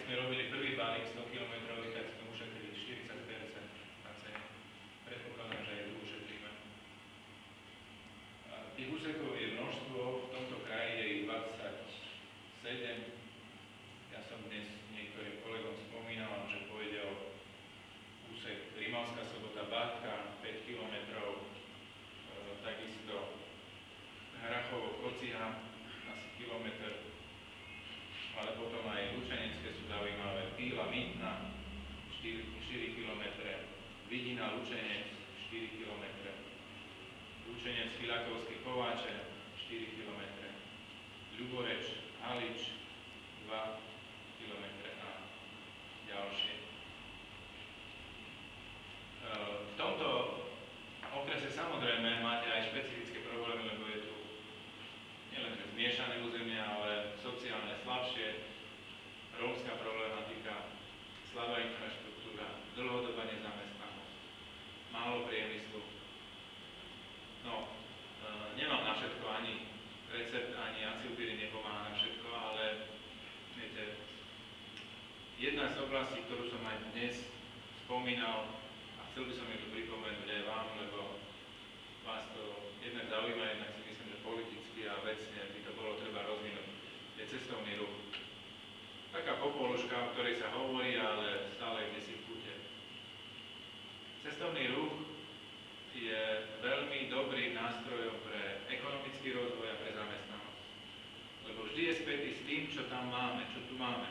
sme robili prvý balík 100 km, tak sme ušetrili 40% na cene. Predpokladám, že aj tu ušetríme. Tých úsekov je množstvo, v tomto kraji je ich 27. Ja som dnes niektorým kolegom spomínal, že pôjde o úsek Rimavská Sobota, Batka, 5 km, takisto Hrachovo, Kociha, asi kilometr, ale potom aj Lučenecké sú zaujímavé, Píla, Mýtna, 4 km, Vidina, Lučenec, 4 km, Lučenec, Filakovské, Kováče, 4 km, Ľuboreč, Halič, 2 km a ďalšie. V tomto okrese samozrejme máte aj špecifické problémy, lebo je tu nielenže zmiešané územie, ale sociálne slabšie, rómska problematika, slabá infraštruktúra, dlhodobá nezamestnanosť, málo priemyslu. No, nemám na všetko ani recept, ani acylpyrin nepomáha na všetko, ale viete, jedna z oblastí, ktorú som aj dnes spomínal, a chcel by som ju tu pripomenúť aj vám, lebo vás to jednak zaujíma, jednak si myslím, že politicky a vecne by to bolo treba rozvinúť, je cestovný ruch. Taká popoluška, o ktorej sa hovorí, ale stále kde si v kúte. Cestovný ruch je veľmi dobrým nástrojom pre ekonomický rozvoj a pre zamestnanosť. Lebo vždy je spätý s tým, čo tam máme, čo tu máme.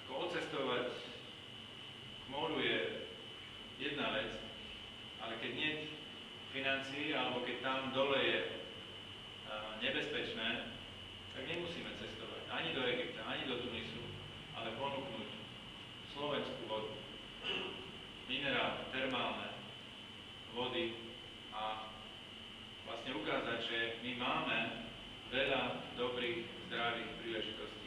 Ako odcestovať k moru je jedna vec, ale keď nie financií, alebo keď tam dole je nebezpečné, tak nemusíme cestovať ani do Egypta, ani do Tunisu, ale ponúknuť slovenskú vodu, minerálne, termálne vody a vlastne ukázať, že my máme veľa dobrých, zdravých príležitostí